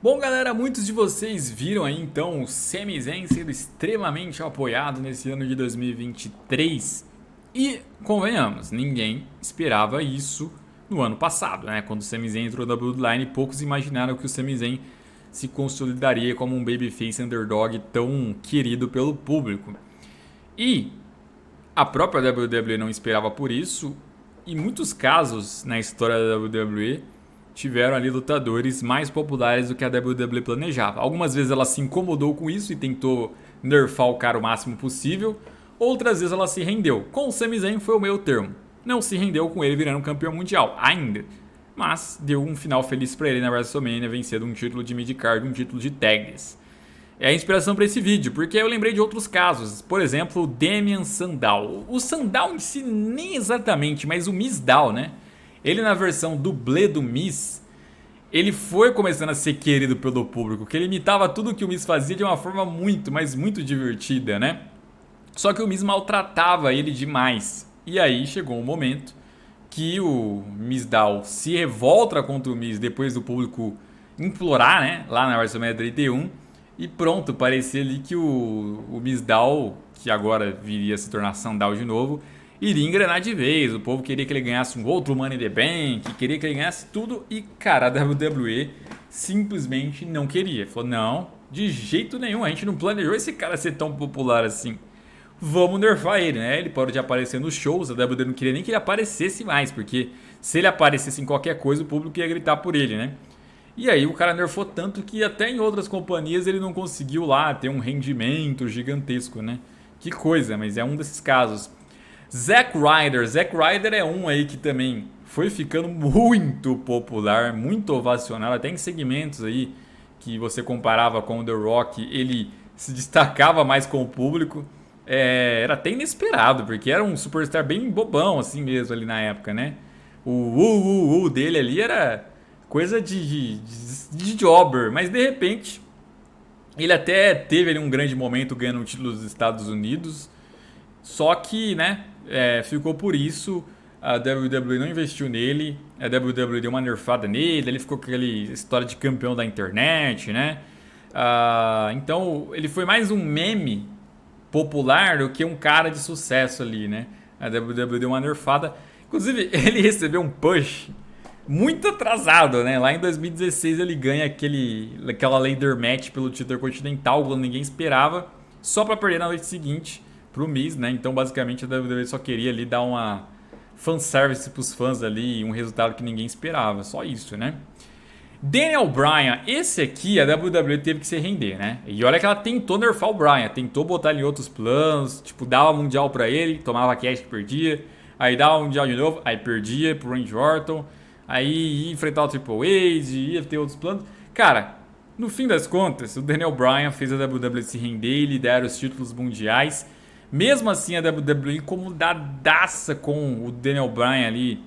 Bom, galera, muitos de vocês viram aí então o Sami Zayn sendo extremamente apoiado nesse ano de 2023 e convenhamos, ninguém esperava isso no ano passado, né? Quando o Sami Zayn entrou na Bloodline, poucos imaginaram que o Sami Zayn se consolidaria como um babyface underdog tão querido pelo público. E a própria WWE não esperava por isso, e muitos casos na história da WWE tiveram ali lutadores mais populares do que a WWE planejava. Algumas vezes ela se incomodou com isso e tentou nerfar o cara o máximo possível, outras vezes ela se rendeu. Com o Sami Zayn foi o meio termo. Não se rendeu com ele virando campeão mundial, ainda. Mas deu um final feliz para ele na WrestleMania, vencendo um título de mid-card, um título de tags. É a inspiração para esse vídeo, porque eu lembrei de outros casos. Por exemplo, o Damien Sandow. O Sandow em si nem exatamente, mas o Mizdow, né? Ele na versão dublê do Miz, ele foi começando a ser querido pelo público, que ele imitava tudo que o Miz fazia de uma forma muito, mas muito divertida, né? Só que o Miz maltratava ele demais. E aí chegou um momento que o Mizdow se revolta contra o Miz depois do público implorar, né? Lá na WrestleMania 31. E pronto, parecia ali que o Mizdow, que agora viria a se tornar Sandow de novo, iria engrenar de vez. O povo queria que ele ganhasse um outro Money in the Bank, queria que ele ganhasse tudo. E, cara, a WWE simplesmente não queria. Falou, não, de jeito nenhum, a gente não planejou esse cara ser tão popular assim. Vamos nerfar ele, né? Ele pode aparecer nos shows, a WWE não queria nem que ele aparecesse mais, porque se ele aparecesse em qualquer coisa, o público ia gritar por ele, né? E aí o cara nerfou tanto que até em outras companhias ele não conseguiu lá ter um rendimento gigantesco, né? Que coisa, mas é um desses casos. Zack Ryder é um aí que também foi ficando muito popular, muito ovacionado, até em segmentos aí que você comparava com o The Rock, ele se destacava mais com o público. Era até inesperado, porque era um superstar bem bobão assim mesmo ali na época, né? O dele ali era coisa de jobber, mas de repente ele até teve ali um grande momento ganhando o título dos Estados Unidos, só que, né, ficou por isso, a WWE não investiu nele, a WWE deu uma nerfada nele, ele ficou com aquela história de campeão da internet, né? Então ele foi mais um meme popular do que um cara de sucesso ali, né? A WWE deu uma nerfada. Inclusive, ele recebeu um push muito atrasado, né? Lá em 2016 ele ganha aquela ladder match pelo título continental, quando ninguém esperava, só para perder na noite seguinte pro Miz, né? Então, basicamente, a WWE só queria ali dar uma fanservice pros fãs ali, um resultado que ninguém esperava, só isso, né? Daniel Bryan, esse aqui a WWE teve que se render, né? E olha que ela tentou nerfar o Bryan, tentou botar ele em outros planos, tipo, dava mundial pra ele, tomava cash que perdia, aí dava mundial de novo, aí perdia pro Randy Orton, aí ia enfrentar o Triple H, ia ter outros planos. Cara, no fim das contas, o Daniel Bryan fez a WWE se render e liderar os títulos mundiais. Mesmo assim, a WWE incomodadaça com o Daniel Bryan ali,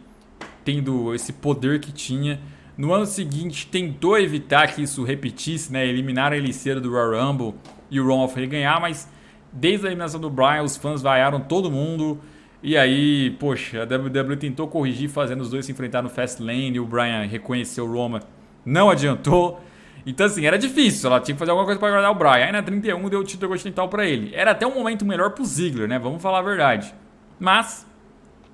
tendo esse poder que tinha. No ano seguinte, tentou evitar que isso repetisse, né? Eliminaram ele cedo do Royal Rumble e o Roman foi ganhar, mas desde a eliminação do Bryan, os fãs vaiaram todo mundo. E aí, poxa, a WWE tentou corrigir, fazendo os dois se enfrentar no Fastlane e o Bryan reconheceu o Roman. Não adiantou. Então, assim, era difícil. Ela tinha que fazer alguma coisa para agradar o Bryan. Aí na 31 deu o título continental para ele. Era até um momento melhor pro Ziggler, né? Vamos falar a verdade. Mas,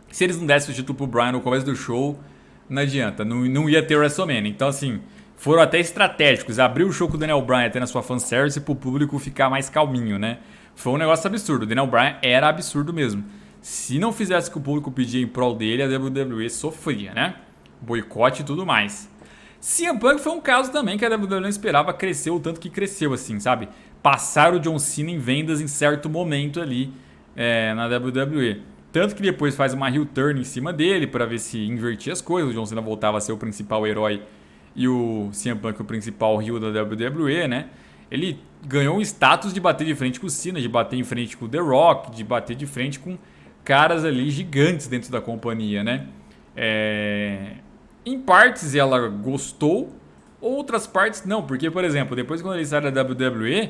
se eles não dessem o título pro Bryan no começo do show, não adianta, não ia ter o WrestleMania. Então, assim, foram até estratégicos. Abriu o show com o Daniel Bryan até na sua fanservice pro público ficar mais calminho, né? Foi um negócio absurdo. O Daniel Bryan era absurdo mesmo. Se não fizesse o que o público pedia em prol dele, a WWE sofria, né? Boicote e tudo mais. CM Punk foi um caso também que a WWE não esperava crescer o tanto que cresceu, assim, sabe? Passar o John Cena em vendas em certo momento ali na WWE. Tanto que depois faz uma heel turn em cima dele para ver se invertia as coisas. O John Cena voltava a ser o principal herói e o CM Punk o principal heel da WWE, né? Ele ganhou um status de bater de frente com o Cena, de bater em frente com o The Rock, de bater de frente com caras ali gigantes dentro da companhia, né? Em partes ela gostou, outras partes não, porque, por exemplo, depois quando ele saiu da WWE,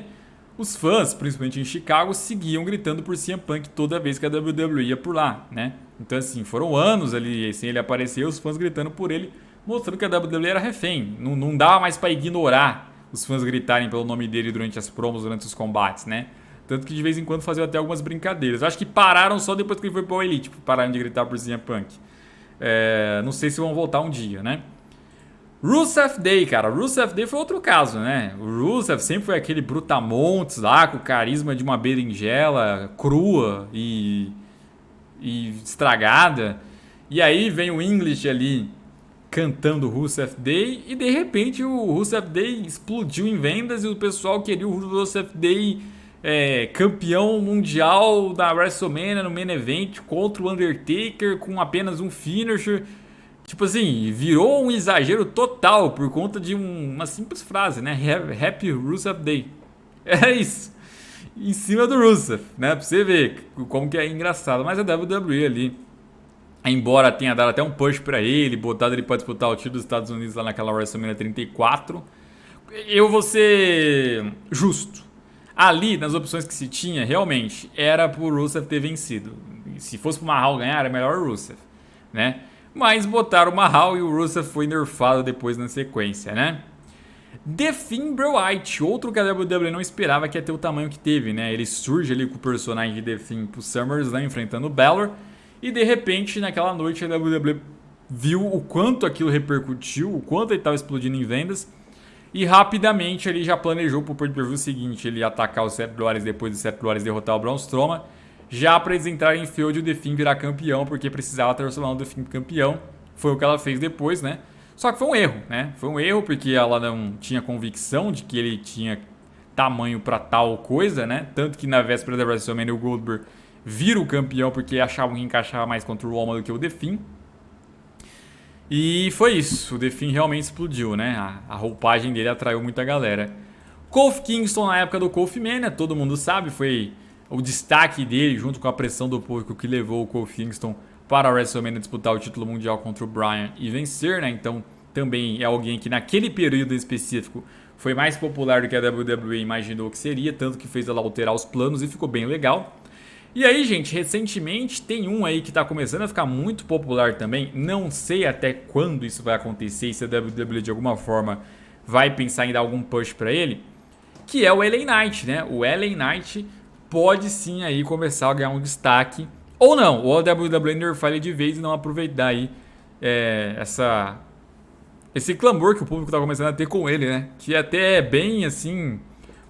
os fãs, principalmente em Chicago, seguiam gritando por CM Punk toda vez que a WWE ia por lá, né? Então, assim, foram anos ali sem ele aparecer, os fãs gritando por ele, mostrando que a WWE era refém. Não dava mais para ignorar os fãs gritarem pelo nome dele durante as promos, durante os combates, né? Tanto que de vez em quando faziam até algumas brincadeiras. Eu acho que pararam só depois que ele foi pro Elite, pararam de gritar por CM Punk. Não sei se vão voltar um dia, né? Rusev Day, cara. Rusev Day foi outro caso, né? O Rusev sempre foi aquele brutamontes lá, com o carisma de uma berinjela crua e estragada. E aí vem o English ali cantando Rusev Day e de repente o Rusev Day explodiu em vendas e o pessoal queria o Rusev Day campeão mundial da WrestleMania no main event contra o Undertaker com apenas um finisher. Tipo assim, virou um exagero total por conta de uma simples frase, né? Happy Rusev Day. É isso. Em cima do Rusev, né? Pra você ver como que é engraçado. Mas a WWE ali, embora tenha dado até um push pra ele, botado ele pra disputar o título dos Estados Unidos lá naquela WrestleMania 34, eu vou ser justo. Ali, nas opções que se tinha, realmente, era pro Rusev ter vencido. Se fosse pro Mahal ganhar, era melhor o Rusev, né? Mas botaram o Mahal e o Rusev foi nerfado depois na sequência, né? The Finn Bray Wyatt, outro que a WWE não esperava que ia ter o tamanho que teve, né? Ele surge ali com o personagem de The Finn pro SummerSlam enfrentando o Balor e de repente naquela noite a WWE viu o quanto aquilo repercutiu, o quanto ele estava explodindo em vendas e rapidamente ele já planejou pro pay-per-view seguinte ele atacar o Seth Rollins depois do Seth Rollins derrotar o Braun Strowman, já para eles entrarem em feud e o The Finn virar campeão, porque precisava transformar o The Finn campeão. Foi o que ela fez depois, né? Só que foi um erro, né? Foi um erro porque ela não tinha convicção de que ele tinha tamanho para tal coisa, né? Tanto que na véspera da WrestleMania o Goldberg vira o campeão porque achavam que encaixava mais contra o Roman do que o The Finn. E foi isso, o The Finn realmente explodiu, né? A roupagem dele atraiu muita galera. Kofi Kingston na época do Kofi Mania, todo mundo sabe, foi o destaque dele junto com a pressão do público que levou o Kofi Kingston para a WrestleMania disputar o título mundial contra o Bryan e vencer, né? Então também é alguém que naquele período específico foi mais popular do que a WWE imaginou que seria, tanto que fez ela alterar os planos e ficou bem legal. E aí, gente, recentemente tem um aí que está começando a ficar muito popular também, não sei até quando isso vai acontecer e se a WWE de alguma forma vai pensar em dar algum push para ele, que é o LA Knight, né? O LA Knight pode sim aí começar a ganhar um destaque, ou não, ou a WWE nerfar ele de vez e não aproveitar aí esse clamor que o público está começando a ter com ele, né? Que até é bem assim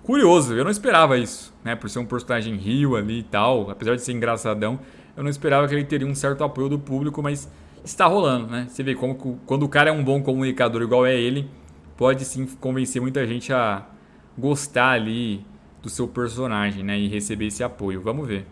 curioso, eu não esperava isso, né? Por ser um personagem heel ali e tal, apesar de ser engraçadão, eu não esperava que ele teria um certo apoio do público, mas está rolando, né? Você vê como quando o cara é um bom comunicador igual é ele, pode sim convencer muita gente a gostar ali do seu personagem, né? E receber esse apoio. Vamos ver.